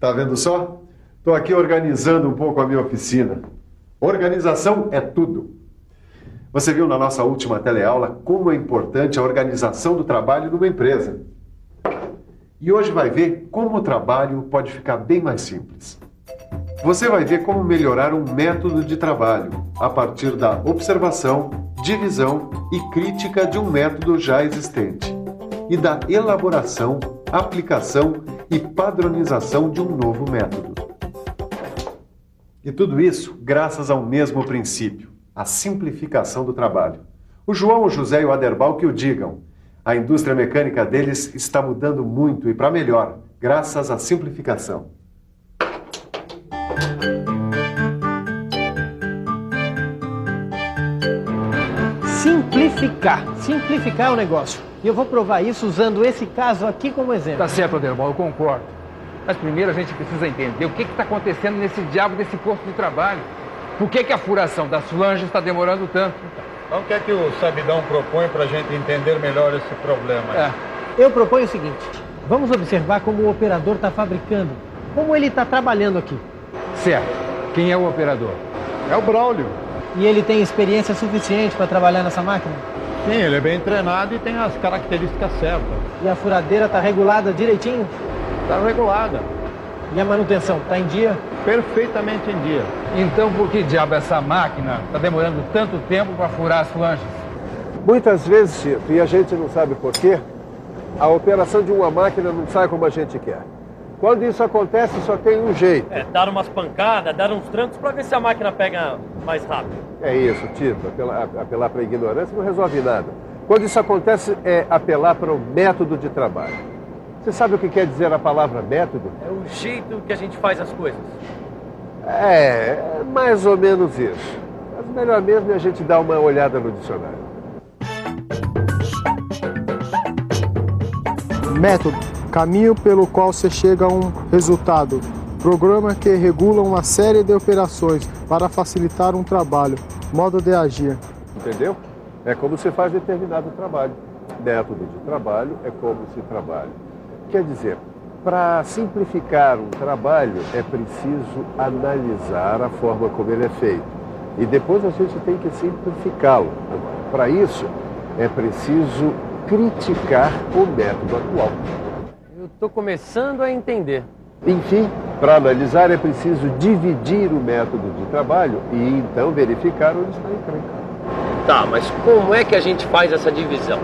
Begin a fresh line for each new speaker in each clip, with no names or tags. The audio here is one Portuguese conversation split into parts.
Tá vendo só? Estou aqui organizando um pouco a minha oficina. Organização é tudo. Você viu na nossa última teleaula como é importante a organização do trabalho numa empresa. E hoje vai ver como o trabalho pode ficar bem mais simples. Você vai ver como melhorar um método de trabalho a partir da observação, divisão e crítica de um método já existente e da elaboração, aplicação e padronização de um novo método. E tudo isso graças ao mesmo princípio, a simplificação do trabalho. O João, o José e o Aderbal que o digam. A indústria mecânica deles está mudando muito e para melhor, graças à simplificação.
Simplificar o negócio. E eu vou provar isso usando esse caso aqui como exemplo.
Tá certo, Aderbal, eu concordo. Mas primeiro a gente precisa entender o que está acontecendo nesse diabo desse posto de trabalho. Por que a furação das flanges está demorando tanto?
Então o que é que o Sabidão propõe para a gente entender melhor esse problema?
Eu proponho o seguinte, vamos observar como o operador está fabricando, como ele está trabalhando aqui.
Certo. Quem é o operador?
É o Braulio.
E ele tem experiência suficiente para trabalhar nessa máquina?
Sim, ele é bem treinado e tem as características certas.
E a furadeira está regulada direitinho?
Está regulada.
E a manutenção está em dia?
Perfeitamente em dia.
Então por que diabo essa máquina está demorando tanto tempo para furar as flanges?
Muitas vezes, Tito, e a gente não sabe por quê, a operação de uma máquina não sai como a gente quer. Quando isso acontece, só tem um jeito.
Dar umas pancadas, dar uns trancos para ver se a máquina pega mais rápido.
É isso, Tito. Apelar para a ignorância não resolve nada. Quando isso acontece, é apelar para o método de trabalho. Você sabe o que quer dizer a palavra método?
É o jeito que a gente faz as coisas.
É mais ou menos isso. Mas melhor mesmo é a gente dar uma olhada no dicionário.
Método. Caminho pelo qual se chega a um resultado. Programa que regula uma série de operações para facilitar um trabalho. Modo de agir.
Entendeu? É como se faz determinado trabalho. Método de trabalho é como se trabalha. Quer dizer, para simplificar um trabalho é preciso analisar a forma como ele é feito. E depois a gente tem que simplificá-lo. Para isso, é preciso criticar o método atual.
Eu estou começando a entender.
Enfim, para analisar é preciso dividir o método de trabalho e então verificar onde está a encrenca.
Tá, mas como é que a gente faz essa divisão?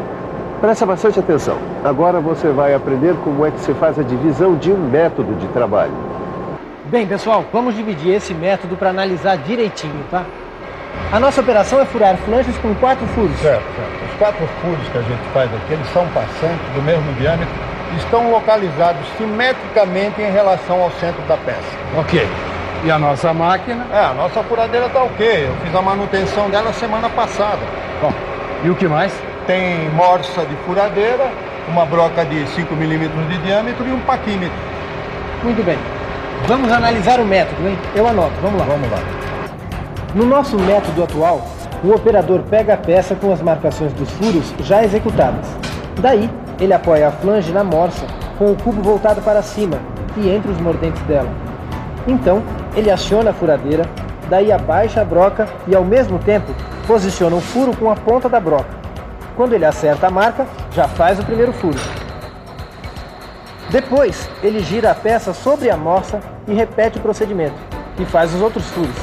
Presta bastante atenção. Agora você vai aprender como é que se faz a divisão de um método de trabalho.
Bem, pessoal, vamos dividir esse método para analisar direitinho, tá? A nossa operação é furar flanges com 4 furos.
Certo. Os 4 furos que a gente faz aqui, eles são passantes do mesmo diâmetro e estão localizados simetricamente em relação ao centro da peça.
Ok. E a nossa máquina?
A nossa furadeira está ok. Eu fiz a manutenção dela semana passada.
Bom, e o que mais?
Tem morsa de furadeira, uma broca de 5 milímetros de diâmetro e um paquímetro.
Muito bem. Vamos analisar o método, hein? Eu anoto, vamos lá.
Vamos lá.
No nosso método atual, o operador pega a peça com as marcações dos furos já executadas. Daí, ele apoia a flange na morsa, com o cubo voltado para cima e entre os mordentes dela. Então, ele aciona a furadeira, daí abaixa a broca e, ao mesmo tempo, posiciona o furo com a ponta da broca. Quando ele acerta a marca, já faz o primeiro furo. Depois, ele gira a peça sobre a morsa e repete o procedimento, e faz os outros furos.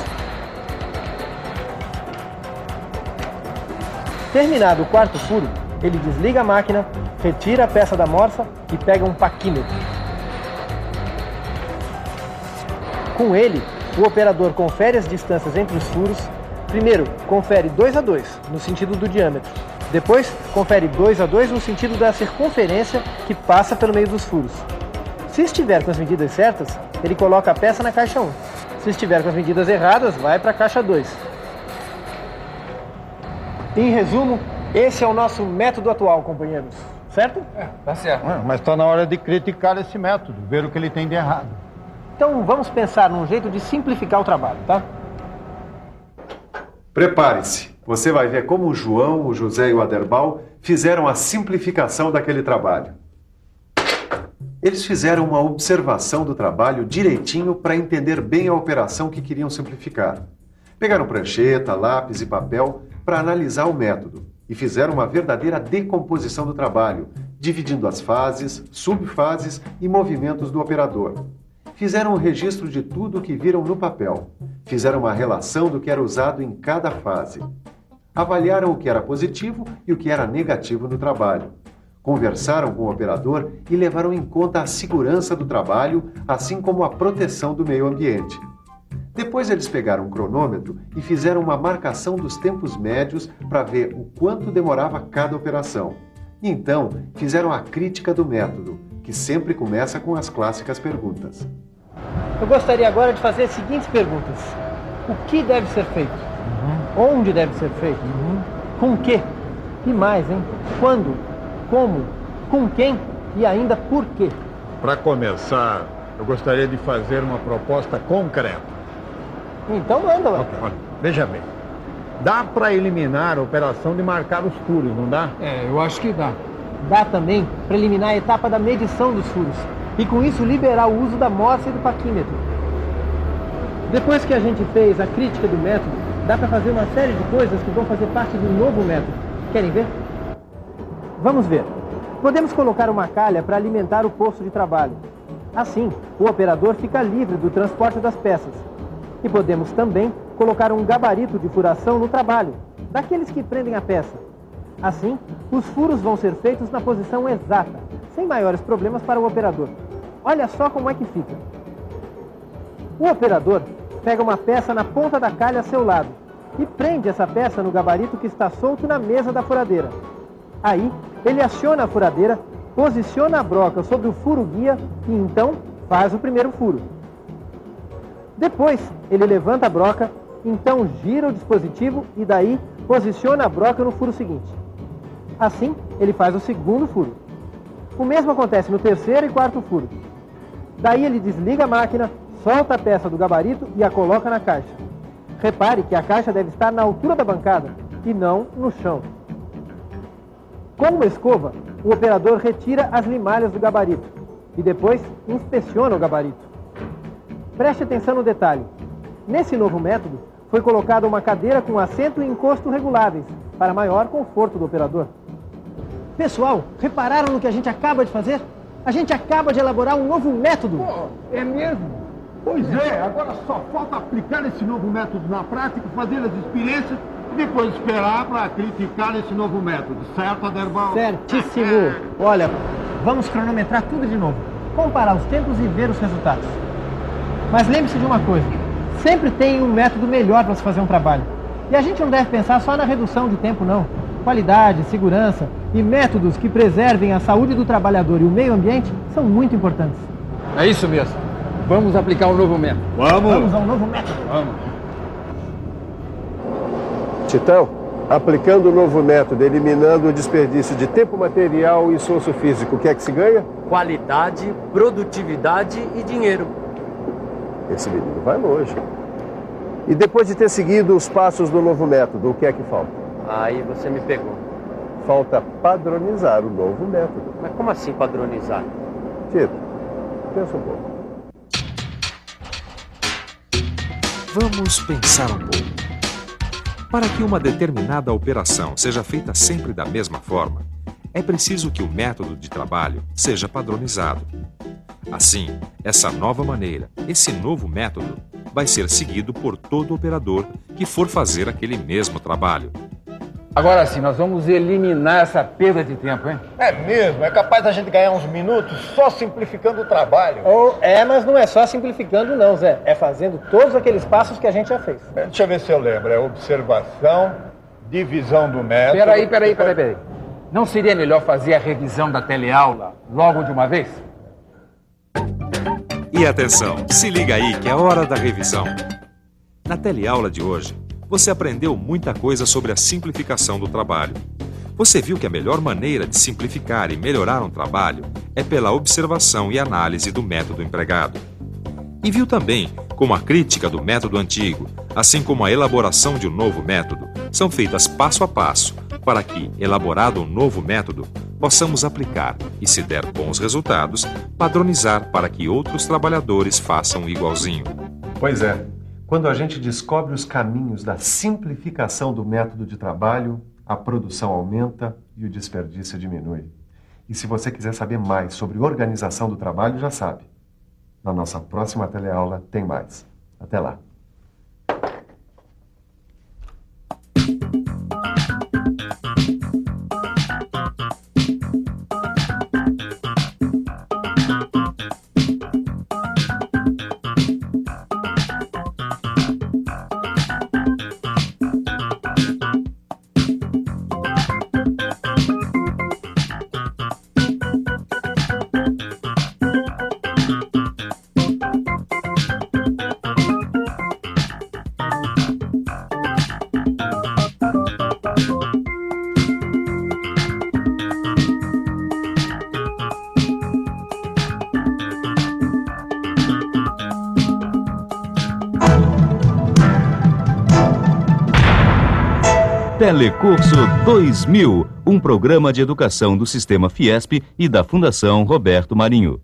Terminado o 4º furo, ele desliga a máquina, retira a peça da morsa e pega um paquímetro. Com ele, o operador confere as distâncias entre os furos. Primeiro, confere 2 a 2, no sentido do diâmetro. Depois, confere 2 a 2 no sentido da circunferência que passa pelo meio dos furos. Se estiver com as medidas certas, ele coloca a peça na caixa 1. Se estiver com as medidas erradas, vai para a caixa 2. Em resumo, esse é o nosso método atual, companheiros. Certo?
Tá certo.
Mas está na hora de criticar esse método, ver o que ele tem de errado.
Então vamos pensar num jeito de simplificar o trabalho, tá?
Prepare-se. Você vai ver como o João, o José e o Aderbal fizeram a simplificação daquele trabalho. Eles fizeram uma observação do trabalho direitinho para entender bem a operação que queriam simplificar. Pegaram prancheta, lápis e papel para analisar o método e fizeram uma verdadeira decomposição do trabalho, dividindo as fases, subfases e movimentos do operador. Fizeram um registro de tudo o que viram no papel. Fizeram uma relação do que era usado em cada fase. Avaliaram o que era positivo e o que era negativo no trabalho. Conversaram com o operador e levaram em conta a segurança do trabalho, assim como a proteção do meio ambiente. Depois eles pegaram um cronômetro e fizeram uma marcação dos tempos médios para ver o quanto demorava cada operação. E então fizeram a crítica do método, que sempre começa com as clássicas perguntas.
Eu gostaria agora de fazer as seguintes perguntas. O que deve ser feito? Onde deve ser feito? Com o quê? E mais, hein? Quando? Como? Com quem? E ainda por quê?
Para começar, eu gostaria de fazer uma proposta concreta.
Então manda, ué.
Olha, veja bem. Dá para eliminar a operação de marcar os furos, não dá?
Eu acho que dá.
Dá também para eliminar a etapa da medição dos furos e com isso liberar o uso da morsa e do paquímetro. Depois que a gente fez a crítica do método, dá para fazer uma série de coisas que vão fazer parte do novo método. Querem ver? Vamos ver. Podemos colocar uma calha para alimentar o posto de trabalho. Assim, o operador fica livre do transporte das peças. E podemos também colocar um gabarito de furação no trabalho, daqueles que prendem a peça. Assim, os furos vão ser feitos na posição exata, sem maiores problemas para o operador. Olha só como é que fica. O operador pega uma peça na ponta da calha a seu lado e prende essa peça no gabarito que está solto na mesa da furadeira. Aí, ele aciona a furadeira, posiciona a broca sobre o furo guia e então faz o primeiro furo. Depois, ele levanta a broca, então gira o dispositivo e daí posiciona a broca no furo seguinte. Assim, ele faz o segundo furo. O mesmo acontece no terceiro e quarto furo. Daí ele desliga a máquina, solta a peça do gabarito e a coloca na caixa. Repare que a caixa deve estar na altura da bancada e não no chão. Com uma escova, o operador retira as limalhas do gabarito e depois inspeciona o gabarito. Preste atenção no detalhe. Nesse novo método, foi colocada uma cadeira com assento e encosto reguláveis, para maior conforto do operador. Pessoal, repararam no que a gente acaba de fazer? A gente acaba de elaborar um novo método.
É mesmo? Pois é, agora só falta aplicar esse novo método na prática, fazer as experiências e depois esperar para criticar esse novo método. Certo, Aderbal?
Certíssimo. Olha, vamos cronometrar tudo de novo, comparar os tempos e ver os resultados. Mas lembre-se de uma coisa, sempre tem um método melhor para se fazer um trabalho. E a gente não deve pensar só na redução de tempo, não. Qualidade, segurança e métodos que preservem a saúde do trabalhador e o meio ambiente são muito importantes.
É isso mesmo. Vamos aplicar um novo método.
Vamos ao novo método.
Vamos.
Titão, aplicando o novo método, eliminando o desperdício de tempo material e esforço físico, o que é que se ganha?
Qualidade, produtividade e dinheiro.
Esse menino vai longe. E depois de ter seguido os passos do novo método, o que é que falta?
Aí você me pegou.
Falta padronizar o novo método.
Mas como assim padronizar?
Tito, pensa um pouco.
Vamos pensar um pouco. Para que uma determinada operação seja feita sempre da mesma forma, é preciso que o método de trabalho seja padronizado. Assim, essa nova maneira, esse novo método, vai ser seguido por todo operador que for fazer aquele mesmo trabalho.
Agora sim, nós vamos eliminar essa perda de tempo, hein?
É mesmo, é capaz da gente ganhar uns minutos só simplificando o trabalho.
Mas não é só simplificando não, Zé. É fazendo todos aqueles passos que a gente já fez.
Deixa eu ver se eu lembro. É observação, divisão do método...
Peraí. Não seria melhor fazer a revisão da teleaula logo de uma vez?
E atenção, se liga aí que é hora da revisão. Na teleaula de hoje, você aprendeu muita coisa sobre a simplificação do trabalho. Você viu que a melhor maneira de simplificar e melhorar um trabalho é pela observação e análise do método empregado. E viu também como a crítica do método antigo, assim como a elaboração de um novo método, são feitas passo a passo, para que, elaborado um novo método, possamos aplicar e, se der bons resultados, padronizar para que outros trabalhadores façam igualzinho.
Pois é, quando a gente descobre os caminhos da simplificação do método de trabalho, a produção aumenta e o desperdício diminui. E se você quiser saber mais sobre organização do trabalho, já sabe. Na nossa próxima teleaula tem mais. Até lá.
Telecurso 2000, um programa de educação do Sistema Fiesp e da Fundação Roberto Marinho.